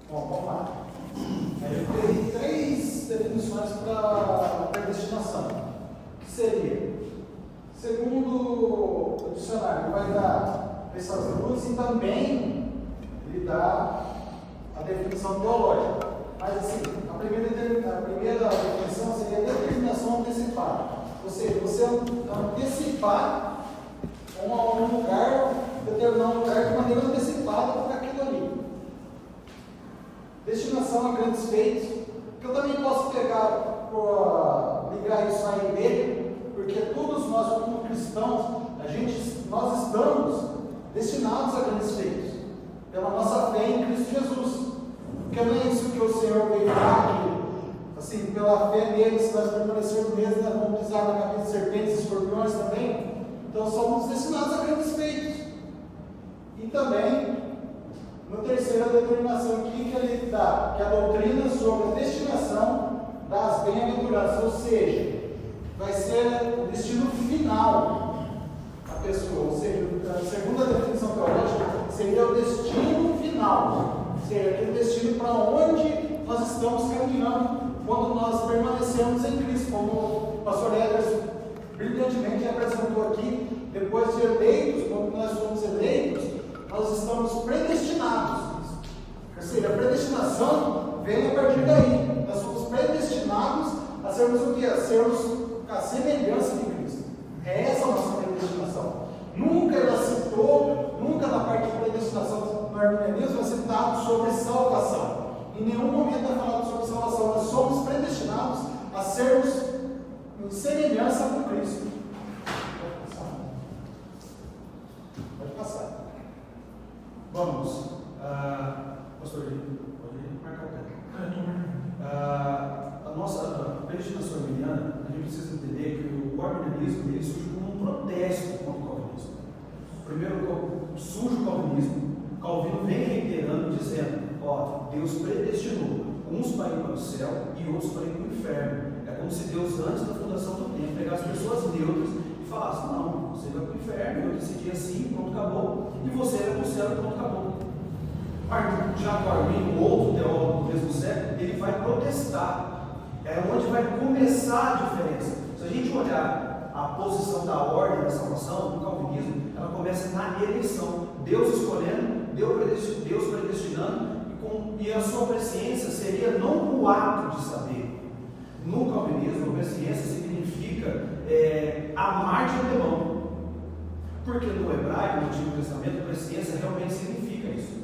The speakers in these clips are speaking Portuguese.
Bom, vamos lá. Eu criei 3 definições para predestinação. Que seria, segundo o dicionário, vai dar essas duas e também ele dá a definição teológica. Mas assim, a primeira definição seria determinação antecipada. Ou seja, você antecipar um lugar, determinar um lugar de maneira antecipada para aquilo ali. Destinação a grandes feitos, que eu também posso pegar, ligar isso à igreja, porque todos nós, como cristãos, nós estamos destinados a grandes feitos, pela nossa fé em Cristo Jesus. Porque não é isso que o Senhor veio falar aqui. Assim, pela fé nele, se nós permanecermos neles, nós vamos pisar na cabeça de serpentes e escorpiões também. Então somos destinados a grandes feitos. E também, no terceira determinação aqui, que ele dá, que é a doutrina sobre a destinação das bem-aventuranças, ou seja, vai ser o destino final da pessoa. Ou seja, a segunda definição teológica seria o destino final. Ou seja, aquele destino para onde nós estamos caminhando quando nós permanecemos em Cristo, como o pastor Eders brilhantemente apresentou aqui. Depois de eleitos, quando nós somos eleitos, nós estamos predestinados. Ou seja, a predestinação vem a partir daí. Nós somos predestinados a sermos o que? A sermos a semelhança de Cristo. É essa a nossa predestinação. Nunca ela citou, nunca na parte de predestinação no arminianismo é citado sobre salvação. Em nenhum momento é falado sobre salvação. Nós somos predestinados a sermos em semelhança com Cristo. Pode passar. Vamos, pastor, pode marcar o tempo. A nossa predestinação arminiana, a gente precisa entender que o arminianismo ele surge como um protesto contra o calvinismo. Primeiro surge o calvinismo, Calvino vem reiterando, dizendo: ó, Deus predestinou uns para ir para o céu e outros para ir para o inferno. É como se Deus, antes da fundação do tempo, pegasse pessoas neutras e falasse: não, você vai para o inferno, eu decidi assim, pronto, acabou, e você vai para o céu, pronto, acabou. Já Calvino, outro teólogo do mesmo século, ele vai protestar. É onde vai começar a diferença. Se a gente olhar a posição da ordem da salvação, do calvinismo, ela começa na eleição. Deus escolhendo, Deus predestinando, e a sua presciência seria não o ato de saber. No calvinismo, a presciência significa amar de antemão. Porque no hebraico, no Antigo Testamento, a presciência realmente significa isso.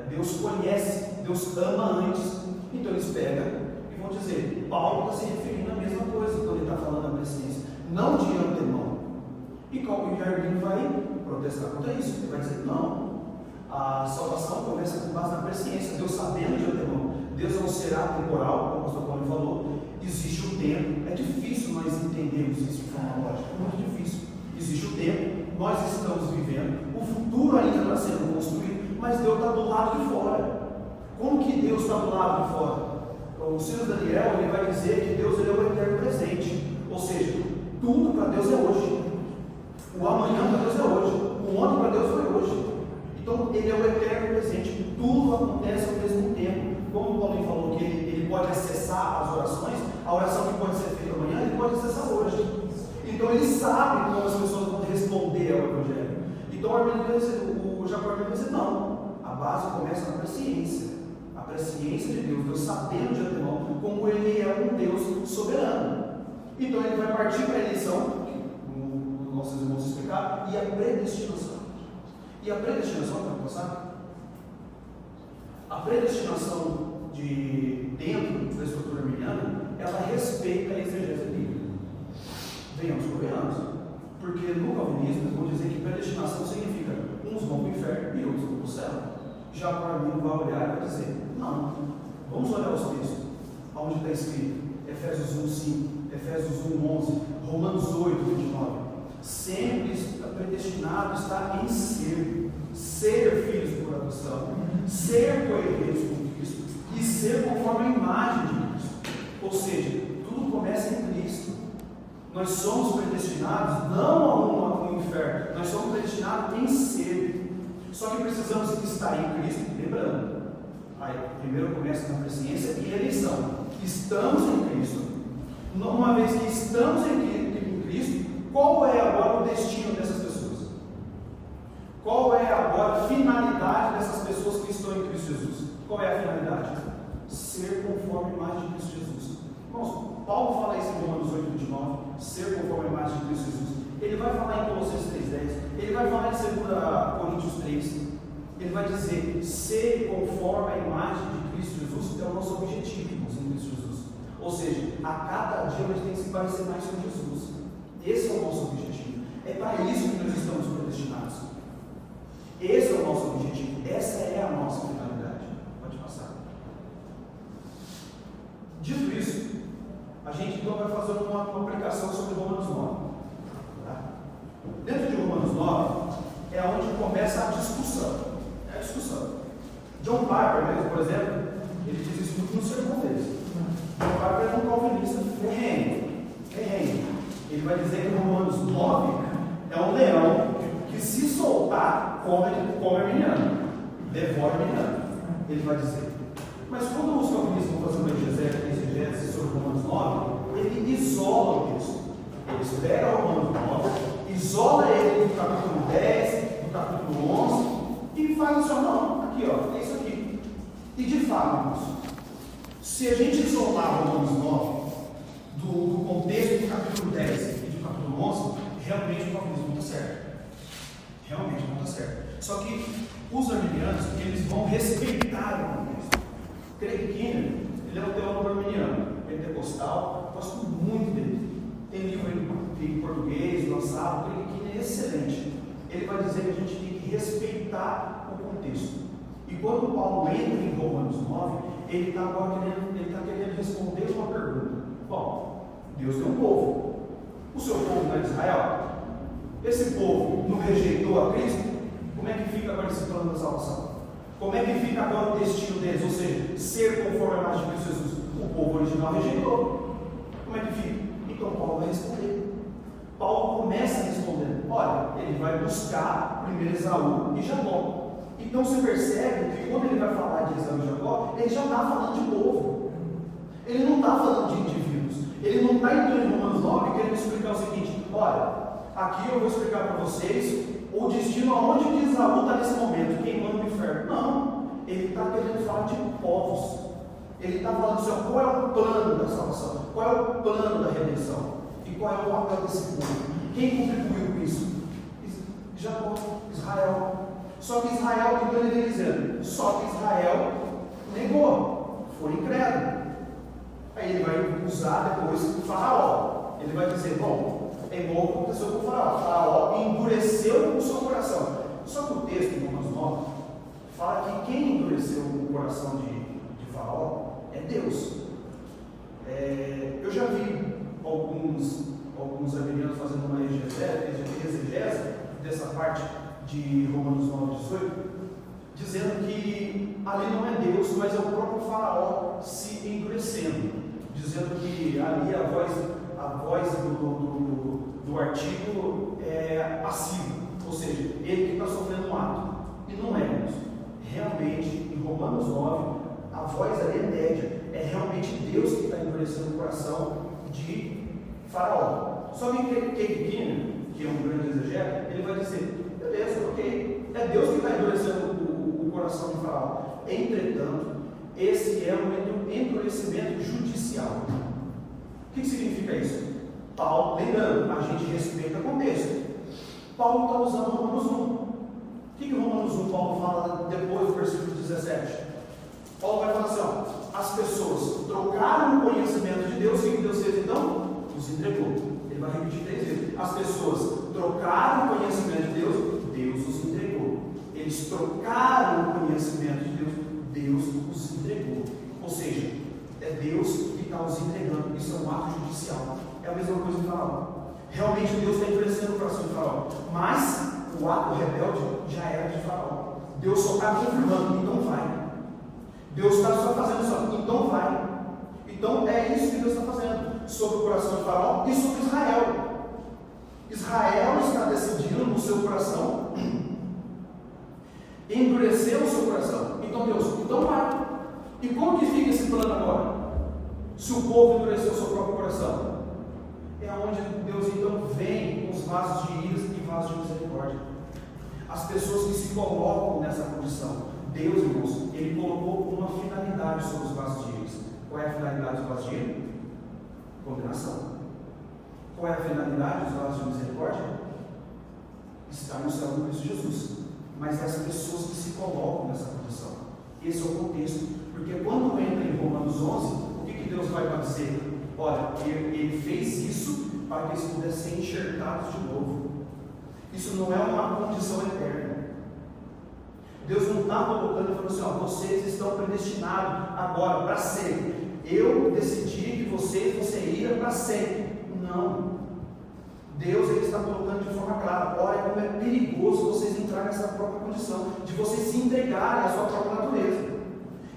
Deus conhece, Deus ama antes. Então eles pegam e vão dizer: Paulo está se referindo à mesma coisa quando ele está falando da presciência, não de antemão. E Calvino vai protestar contra isso. Ele vai dizer: não, a salvação começa com base na presciência, Deus sabendo de antemão. Deus é um ser atemporal, como o pastor Paulo falou. Existe um tempo. É difícil nós entendermos isso de forma lógica, é muito difícil. Existe o tempo, nós estamos vivendo, o futuro ainda está sendo construído, mas Deus está do lado de fora. Como que Deus está do lado de fora? O Silas Daniel ele vai dizer que Deus ele é o eterno presente, ou seja, tudo para Deus é hoje, o amanhã para Deus é hoje, o ontem para Deus foi hoje. Então ele é o eterno presente, tudo acontece ao mesmo tempo. Como o Paulinho falou que ele pode acessar as orações, a oração que pode ser feita amanhã, ele pode acessar hoje. Então ele sabe como as pessoas vão responder ao Evangelho. Então o Jacó vai dizer: não, a base começa na presciência. A presciência de Deus, Deus sabendo de antemão, como ele é um Deus soberano. Então ele vai partir para a eleição, como nossos irmãos explicaram, e a predestinação. E a predestinação, para passar? A predestinação de dentro da estrutura arminiana, ela respeita a exegese bíblica. Venhamos convenhamos, porque no calvinismo eles vão dizer que predestinação significa uns vão para o inferno e outros vão para o céu. Já o calvinismo vai olhar e vai dizer: não, vamos olhar os textos, onde está escrito Efésios 1:5, Efésios 1:11, Romanos 8:29. Sempre está predestinado está em ser filhos por adoção, ser coerentes com Cristo e ser conforme a imagem de Cristo. Ou seja, tudo começa em Cristo. Nós somos predestinados não a um inferno, nós somos predestinados em ser. Só que precisamos estar em Cristo, lembrando, Aí, primeiro começa na presciência e eleição. Estamos em Cristo. Uma vez que estamos em Cristo, qual é agora o destino dessas pessoas? Qual é agora a finalidade dessas pessoas que estão em Cristo Jesus? Qual é a finalidade? Ser conforme a imagem de Cristo Jesus. Irmãos, Paulo fala isso em Romanos 8:29, ser conforme a imagem de Cristo Jesus. Ele vai falar em Colossenses 3:10, ele vai falar em 2 Coríntios 3, ele vai dizer, ser conforme a imagem de Cristo Jesus é o nosso objetivo, irmãos, em Cristo Jesus. Ou seja, a cada dia a gente tem que se parecer mais com Jesus. Esse é o nosso objetivo. É para isso que nós estamos predestinados. Esse é o nosso objetivo. Essa é a nossa finalidade. Pode passar. Dito isso, a gente então vai fazer uma aplicação sobre Romanos 9. Tá? Dentro de Romanos 9 é onde começa a discussão. É a discussão. John Piper mesmo, por exemplo, ele diz isso muito no sermão dele. John Piper é um calvinista ferrenho. Ele vai dizer que Romanos 9 é um leão que se soltar, come a menina, devora a menina. Ele vai dizer. Mas quando os calvinistas vão fazer uma exegese sobre Romanos 9, ele isola o texto. Ele pega o Romanos 9, isola ele do capítulo 10, do capítulo 11, e faz assim, não, aqui ó, é isso aqui. E de fato, irmãos, se a gente isolar Romanos 9 do contexto do capítulo 10 e do capítulo 11, realmente o calvinismo não está certo. Realmente não está certo. Só que os arminianos, eles vão respeitar o contexto. Craig Kinner, ele é um teólogo arminiano, pentecostal, gosto muito dele. Tem livro em português, lançado. Craig Kinner é excelente. Ele vai dizer que a gente tem que respeitar o contexto. E quando Paulo entra em Romanos 9, ele está querendo responder uma pergunta. Bom, Deus tem um povo. O seu povo não é Israel? Esse povo não rejeitou a Cristo? Como é que fica agora esse plano da salvação? Como é que fica agora o destino deles? Ou seja, ser conforme a imagem de Cristo Jesus. O povo original rejeitou. Como é que fica? Então Paulo vai responder. Paulo começa respondendo. Olha, ele vai buscar primeiro Esaú e Jacó. Então você percebe que quando ele vai falar de Esaú e Jacó, ele já está falando de povo. Ele não está falando de indivíduos. Ele não está entrando em Romanos 9 querendo explicar o seguinte: olha, aqui eu vou explicar para vocês o destino aonde que Esaú está nesse momento, queimando no inferno. Não, ele está querendo falar de povos. Ele está falando assim, qual é o plano da salvação, qual é o plano da redenção e qual é o papel desse povo. Quem contribuiu com isso? Jacó, Israel. Só que Israel, então ele vem dizendo, só que Israel negou, foi incrédulo. Aí ele vai usar depois o Faraó. Ele vai dizer, bom, é igual que aconteceu com o Faraó. O Faraó endureceu o seu coração. Só que o texto em Romanos 9 fala que quem endureceu o coração de Faraó é Deus. Eu já vi alguns arminianos fazendo uma exegese dessa parte de Romanos 9:18, dizendo que ali não é Deus, mas é o próprio Faraó se endurecendo, dizendo que ali a voz do artigo é passiva, ou seja, ele que está sofrendo um ato, e não é Deus. Realmente, em Romanos 9, a voz ali é média, é realmente Deus que está endurecendo o coração de Faraó. Só que Craig Kinner, que é um grande exegeta, ele vai dizer, beleza, ok, é Deus que está endurecendo o coração de Faraó. Entretanto, esse é um endurecimento judicial. O que significa isso? Paulo, lembrando, a gente respeita o contexto. Paulo está usando Romanos 1. O que Romanos 1 Paulo fala depois do versículo 17? Paulo vai falar assim, ó, as pessoas trocaram o conhecimento de Deus, e o que Deus fez então? Os entregou. Ele vai repetir 3 vezes. As pessoas trocaram o conhecimento de Deus, Deus os entregou. Eles trocaram o conhecimento de Deus, Deus os entregou. Ou seja, é Deus que está os entregando. Isso é um ato judicial. É a mesma coisa de Faraó. Realmente Deus está endurecendo o coração de Faraó. Mas o ato rebelde já era de Faraó. Deus só está confirmando, então vai. Deus está só fazendo isso, então vai. Então é isso que Deus está fazendo sobre o coração de Faraó e sobre Israel. Israel está decidindo no seu coração endurecer o seu coração. Então Deus, então vai. E como que fica esse plano agora? Se o povo endureceu o seu próprio coração, é onde Deus então vem com os vasos de ira e vasos de misericórdia. As pessoas que se colocam nessa condição, Deus, irmãos, Ele colocou uma finalidade sobre os vasos de ira. Qual é a finalidade dos vasos de ira? Condenação. Qual é a finalidade dos vasos de misericórdia? Estar no céu do Cristo Jesus. Mas as pessoas que se colocam nessa condição. Esse é o contexto. Porque quando entra em Romanos 11, o que Deus vai dizer? Olha, ele fez isso para que eles pudessem ser enxertados de novo. Isso não é uma condição eterna. Deus não está colocando e falando assim, ó, vocês estão predestinados agora para sempre. Eu decidi que vocês seriam para sempre. Não. Deus ele está colocando de forma clara. Olha como é perigoso vocês entrarem nessa própria condição, de vocês se entregarem à sua própria natureza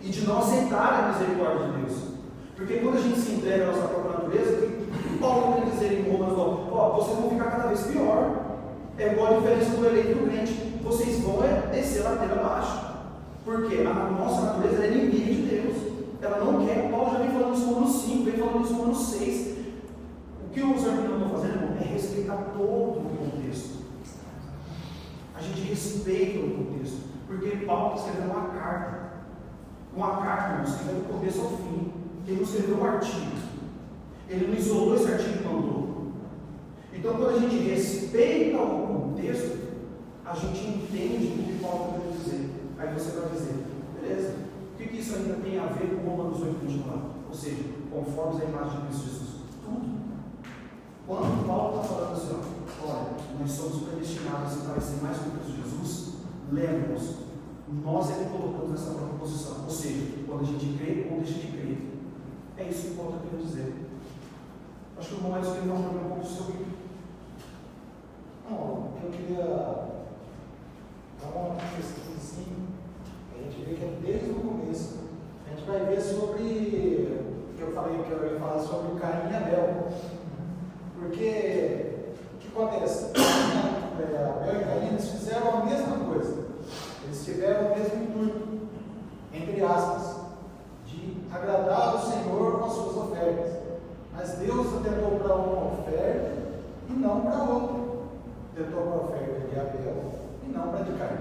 e de não aceitarem a misericórdia de Deus. Porque quando a gente se entrega à nossa própria natureza, o Paulo vai dizer em Romanos 9, ó, vocês vão ficar cada vez pior. É igual a diferença do eleito e do crente. Vocês vão descer a ladeira abaixo. Porque a nossa natureza é inimiga de Deus. Ela não quer. Paulo já vem falando isso no Romanos 5, vem falando isso no Romanos 6. O que os irmãos estão fazendo, irmão, é respeitar todo o contexto. A gente respeita o contexto. Porque Paulo escreveu uma carta. Uma carta, irmãos, que vai do começo ao fim. Ele não escreveu um artigo. Ele não isolou esse artigo e mandou. Então, quando a gente respeita o contexto, a gente entende o que Paulo está querendo dizer. Aí você vai dizer, beleza, o que isso ainda tem a ver com Romanos 8:24? Ou seja, conforme a imagem de Cristo Jesus. Tudo. Quando Paulo está falando assim, ó, olha, nós somos predestinados a se parecer mais com Cristo Jesus, lembramos, nós é que colocamos nessa própria posição. Ou seja, quando a gente crê ou deixa de crer. É isso que Paulo está querendo dizer. Acho que o irmão Edson vai falar um pouco sobre. Não, eu queria dar uma questãozinha, a gente vê que é desde o começo. A gente vai ver sobre, que eu falei que eu ia falar sobre Caim e Abel. Porque, o que acontece? Abel e Caim, eles fizeram a mesma coisa. Eles tiveram o mesmo intuito, entre aspas, de agradar o Senhor com as suas ofertas. Mas Deus atentou para uma oferta e não para outra. Tentou para a oferta de Abel e não para a de Caim.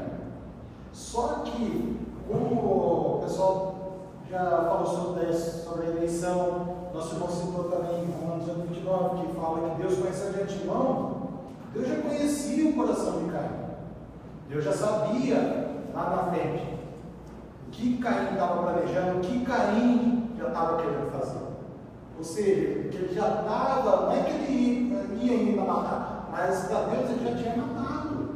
Só que, como o pessoal já falou sobre a eleição, nosso irmão citou também em Romanos 8:29, que fala que Deus conheceu de antemão, Deus já conhecia o coração de Caim. Deus já sabia lá na frente o que Caim estava planejando, o que Caim já estava querendo fazer. Ou seja, que ele já estava, não é que ele ia ainda matar, mas para Deus ele já tinha matado.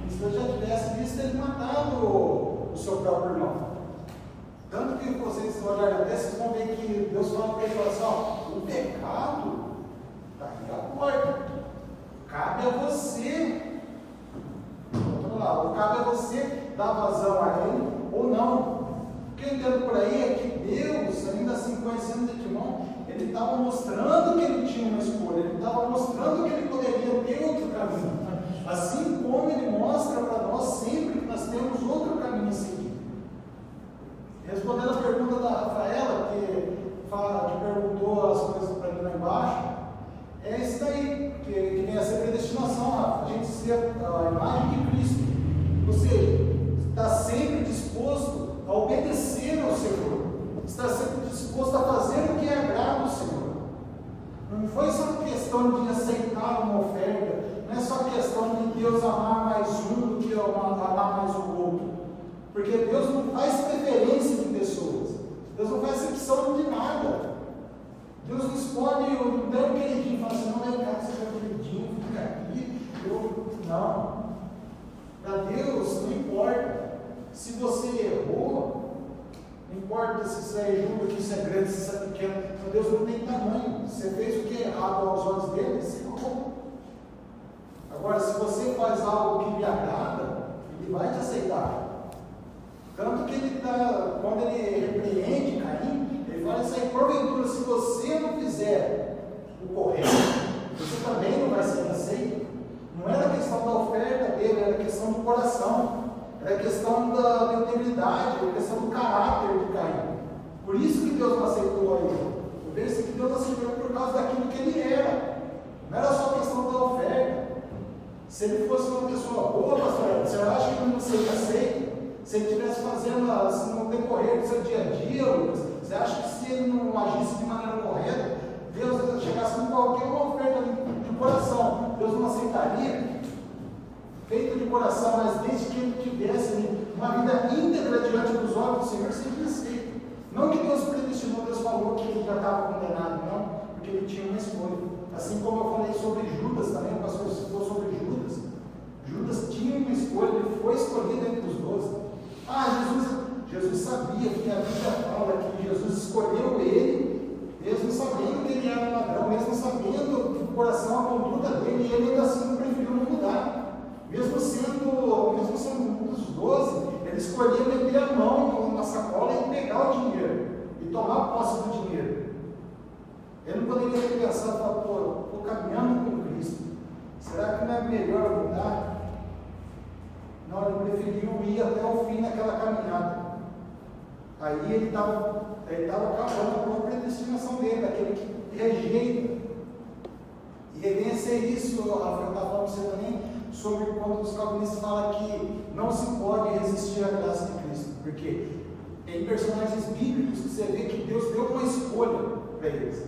Se Deus já tivesse visto ele matado o seu próprio irmão. Tanto que vocês olharem até, vocês vão ver que Deus fala para ele, fala assim, ó, o pecado está aqui à porta. Cabe a você. Cabe a você dar vazão a ele ou não. O que eu entendo por aí é que Deus, ainda assim conhecendo de antemão, ele estava mostrando que ele tinha uma escolha, ele estava mostrando que ele poderia ter outro caminho. Assim como ele mostra para nós sempre que nós temos outro caminho a seguir. Respondendo a pergunta da Rafaela, que perguntou as coisas para mim lá embaixo, é isso daí, que vem a ser predestinação, Rafa, a gente ser a imagem de Cristo. Ou seja, está sempre disposto a obedecer ao Senhor, está sempre disposto a fazer o que agrada ao Senhor. Não foi só questão de aceitar uma oferta, não é só questão de Deus amar mais um do que amar mais o outro, porque Deus não faz preferência de pessoas, Deus não faz exceção de nada. Deus não escolhe o teu queridinho e fala assim, não, eu quero que seja queridinho, fica aqui, não. Para Deus não importa. Se você errou, não importa se isso é junto, que isso é grande, se isso é pequeno, para Deus não tem tamanho. Você fez o que é errado aos olhos dele, você errou. Agora, se você faz algo que lhe agrada, ele vai te aceitar. Tanto que ele quando ele repreende Caim, ele fala isso aí, porventura, se você não fizer o correto, você também não vai ser aceito. Não era questão da oferta dele, era questão do coração, era questão da integridade, era questão do caráter de Caim. Por isso que Deus não aceitou ele. Eu penso que Deus aceitou ele por causa daquilo que ele era. Não era só questão da oferta. Se ele fosse uma pessoa boa, pastor, você acha que ele não seria aceito? Se ele estivesse fazendo assim, no decorrer do seu dia a dia, Lucas, você acha que se ele não agisse de maneira correta, Deus chegasse com qualquer uma oferta de coração, Deus não aceitaria? Feito de coração, mas desde que ele tivesse uma vida íntegra diante dos olhos do Senhor, sempre aceito. Não que Deus predestinou, Deus falou que ele já estava condenado, não, porque ele tinha uma escolha. Assim como eu falei sobre Judas também, o pastor citou sobre Judas. Judas tinha uma escolha, ele foi escolhido entre os 12. Jesus sabia que a Bíblia fala que Jesus escolheu ele, mesmo sabendo que ele era um ladrão, mesmo sabendo que o coração, a conduta dele, e ele ainda assim preferiu não mudar. Mesmo sendo um dos 12, ele escolhia meter a mão na sacola e pegar o dinheiro, e tomar posse do dinheiro. Ele não poderia ter pensado, estou caminhando com Cristo, será que não é melhor mudar? Não, ele preferiu ir até o fim naquela caminhada. Aí ele estava acabando com a predestinação dele, daquele que rejeita. E reconhecer isso, eu estava falando para você também, sobre quando os calvinistas falam que não se pode resistir à graça de Cristo. Porque tem personagens bíblicos que você vê que Deus deu uma escolha para eles.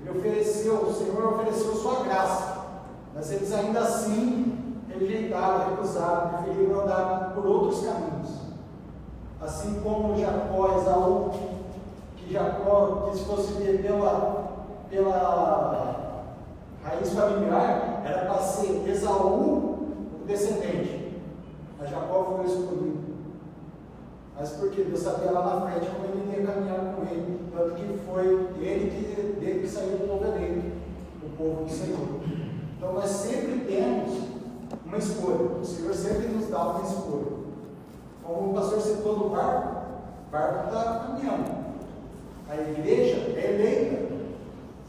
O Senhor ofereceu sua graça, mas eles ainda assim rejeitaram, recusaram, preferiram andar por outros caminhos. Assim como Jacó, Esaú, que Jacó, que se fosse ver pela raiz familiar, era para ser Esaú o descendente, mas Jacó foi o escolhido. Mas porque Deus sabia lá na frente como ele ia caminhar com ele, tanto que foi dele que saiu o povo eleito, o povo do Senhor. Então nós sempre temos uma escolha, o Senhor sempre nos dá uma escolha. Como o pastor citou do barco, o barco está caminhando. A igreja é eleita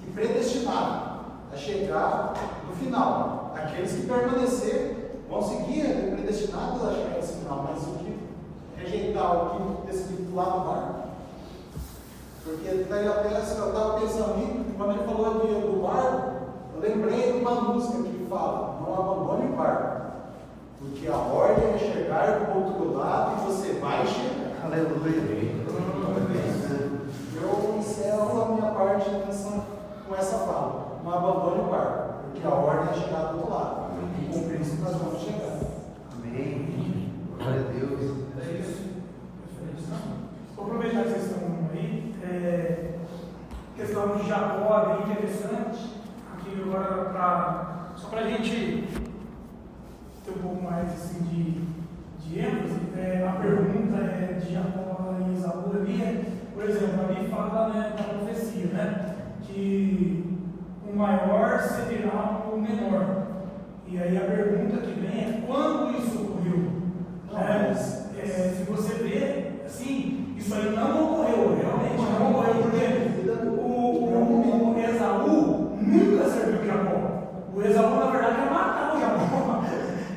e predestinada a chegar no final. Aqueles que permanecer vão seguir predestinados a chegar nesse final, mas o que rejeitar, o que decidir pular no barco. Porque daí até assim, eu estava pensando ali, quando ele falou do barco, eu lembrei de uma música que fala: não abandone o barco, porque a ordem é chegar do outro lado e você vai chegar. Aleluia. Eu encerro a minha parte com essa fala: não abandone o barco, porque a ordem é chegar do outro lado. E com Cristo nós vamos chegar. Amém. Glória a Deus. É isso. Vou aproveitar que vocês estão aí. A questão de Jacó é bem interessante. Aqui agora, só para a gente ter um pouco mais assim, de ênfase, a pergunta é de Jacó e Esaú ali. Por exemplo, ali fala, né, da profecia, né, que o maior servirá o menor. E aí a pergunta que vem é: quando isso ocorreu? Se você vê, assim, isso aí não ocorreu, realmente não ocorreu, porque o Esaú nunca serviu Jacó. O Esaú, na verdade, ia matar o Jacó,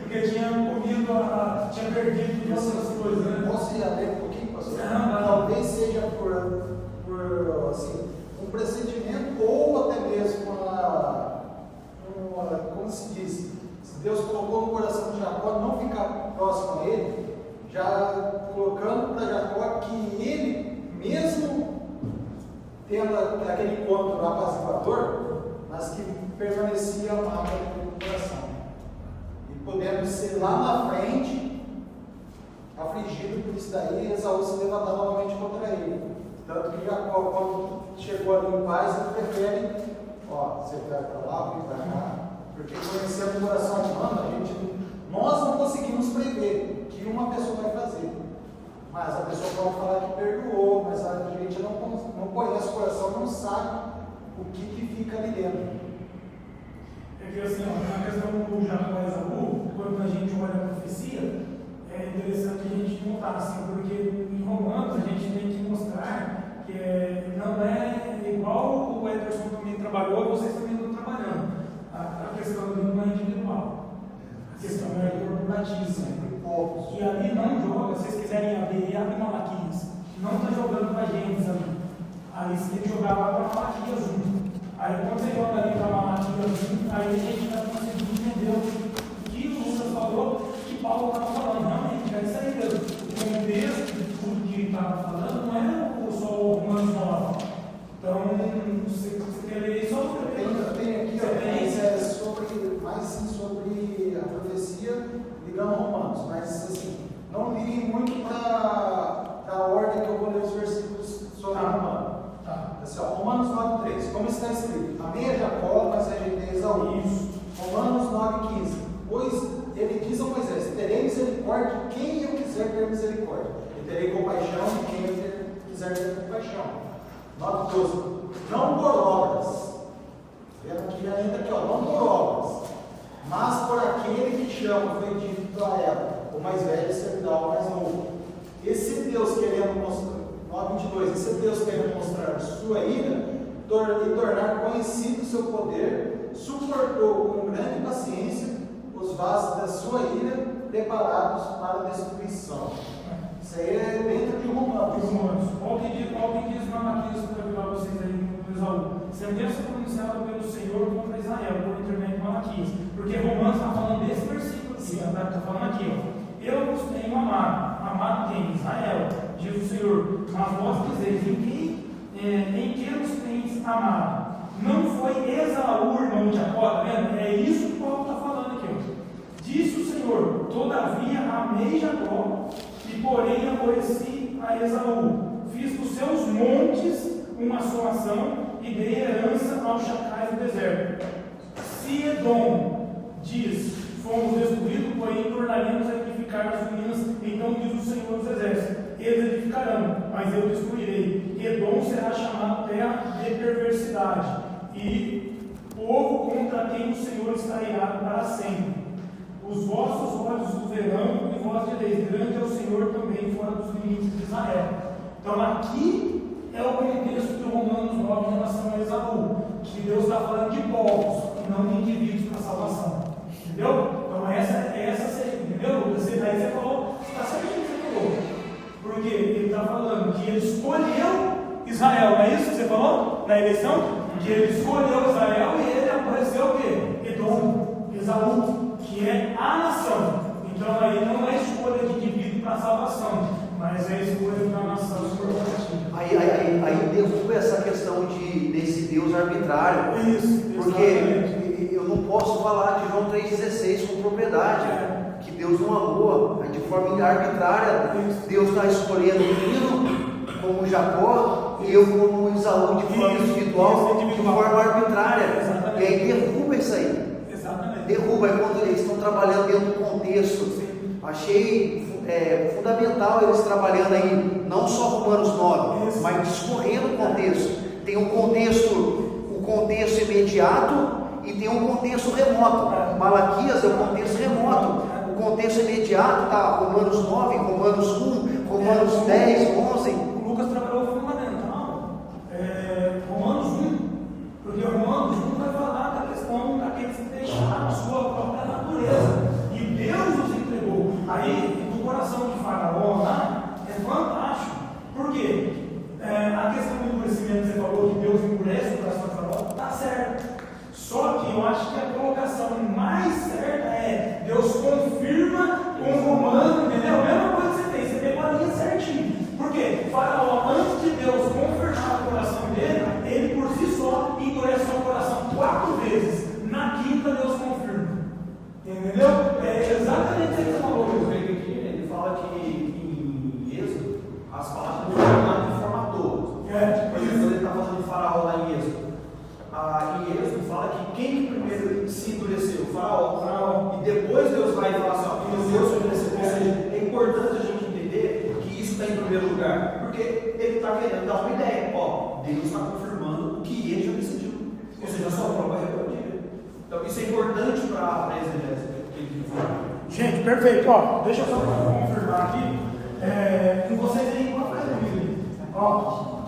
porque tinha comido, tinha perdido todas as coisas, né? Posso ir além um pouquinho, pastor? Não. Talvez seja por assim, um procedimento, ou até mesmo como se diz, se Deus colocou no coração de Jacó não ficar próximo a ele, já colocando para Jacó que ele, mesmo tendo aquele encontro apaziguador, mas que permanecia amado no coração, e podendo ser lá na frente afligido por isso daí, Esaú se levantar novamente contra ele. Tanto que Jacó, quando chegou ali em paz, ele prefere, você vai para lá, vai para cá, porque conhecendo o coração humano, nós não conseguimos prever o que uma pessoa vai fazer. Mas a pessoa pode falar que perdoou, mas a gente não conhece o coração, não sabe o que fica ali dentro. É que assim, na questão do Jacó e Esaú, quando a gente olha a profecia, é interessante a gente notar, assim, porque em Romanos a gente tem que mostrar que não é igual o Ederson também trabalhou, vocês também estão trabalhando. A questão não é individual, a questão é corporativa. E ali não joga, se vocês quiserem abrir Malaquias, não está jogando para a gente, sabe? Aí você tem que jogar lá para Malaquias 1. Aí quando você joga ali para Malaquias 1, aí a gente vai conseguir entender o que o Lucas falou, que Paulo estava falando. Realmente, é isso aí mesmo. O contexto de tudo que ele estava falando não é só o Romanos 9. Então, você quer ler só o que Tem aqui, mais sobre a profecia ligando a Romanos, mas assim, não liguem muito para a ordem que eu vou ler os versículos sobre Romanos. Tá. Assim, ó, Romanos 9,3, como está escrito: amei a Jacó, mas rejeitei Esaú. Romanos 9,15, pois ele diz a Moisés: terei misericórdia de quem eu quiser ter misericórdia, e terei compaixão de quem eu quiser ter compaixão. 9,12, não por obras, vendo aqui ainda aqui, ó, não por obras, mas por aquele que chama, foi dito a ela: o mais velho servirá ao mais novo. Esse Deus querendo mostrar, 9,22, esse Deus querendo mostrar sua ira e tornar conhecido o seu poder, suportou com grande paciência os vasos da sua ira preparados para a destruição. Isso aí é dentro de Romanos. Olha o que diz Malaquias para virar vocês aí no Esaú. Sentença pronunciada pelo Senhor contra Israel, por intermédio de Malaquias. Porque Romanos está falando desse versículo aqui, está falando aqui, ó. Eu vos tenho amado. Amado quem? Israel, diz o Senhor. Mas vós dizeis, em que nos tens amado? Não foi Esaú, irmão de Jacó, tá vendo? É isso que Paulo está falando aqui, ó. Disse o Senhor: todavia amei Jacó, e porém aborreci a Esaú. Fiz dos seus montes uma assolação e dei herança aos chacais do deserto. Se Edom diz: fomos destruídos, porém tornaremos a edificar as ruínas, então diz o Senhor dos Exércitos: eles edificarão, mas eu destruirei. Edom será chamado terra de perversidade, e povo contra quem o Senhor está irado para sempre. Os vossos olhos o verão, e vós direis: grande é o Senhor também fora dos limites de Israel. Então aqui é o contexto de Romanos 9 em relação a Esaú, que Deus está falando de povos, e não de indivíduos para salvação. Entendeu? Então essa seria, entendeu? Aí você falou, está certinho que você falou. Porque ele está falando que ele escolheu Israel, não é isso que você falou? Na eleição? Que ele escolheu Israel e ele apareceu o quê? Edom, Esaú, que é a nação. Então aí não é escolha de indivíduo para salvação, mas é escolha da nação corporativa. Aí derruba essa questão desse Deus arbitrário. Isso, porque eu não posso falar de João 3,16 com propriedade. Que Deus não amou de forma arbitrária. Deus está escolhendo o menino como Jacó e eu como Esaú de forma individual, de forma arbitrária. Exatamente. E aí derruba isso aí. Exatamente. Derruba, é quando eles estão trabalhando dentro do contexto. Achei fundamental eles trabalhando aí, não só Romanos 9, mas discorrendo o contexto. Tem um contexto imediato e tem um contexto remoto. Malaquias é o contexto remoto. O contexto imediato está Romanos 9, Romanos 1, Romanos 10, 11. O Lucas trabalhou o fundamental, Romanos 1, porque Romanos 1 vai falar da questão daqueles que deixaram a sua própria natureza, e Deus os entregou. Aí, no coração de Faraó lá, é fantástico, porque a questão do endurecimento que você falou, que Deus endurece o coração de Faraó, está certo. Só que eu acho que a colocação mais certa é: Deus confirma com o Romano, entendeu? A mesma coisa que você fez, você pegou a linha certinho. Por quê? Faraó, antes de Deus confirmar o coração dele, ele por si só endurece o coração 4 vezes. Na quinta, Deus confirma. Entendeu? É exatamente isso que você falou. Ele fala que em Êxodo as palavras não foram lá de forma toda. Por exemplo, quando ele está falando de Faraó lá em Êxodo. Em Êxodo fala que quem primeiro se endureceu? O Faraó. E depois Deus vai falar assim: ó, Deus se endureceu. Ou seja, é importante a gente entender que isso está em primeiro lugar, porque ele está querendo dar uma ideia. Ó, Deus está confirmando o que ele já decidiu, ou seja, a sua própria rebeldia. Então isso é importante para a exegese. Gente, perfeito. Ó, deixa eu só confirmar aqui. Com vocês aí, qual foi a Bíblia? Ó.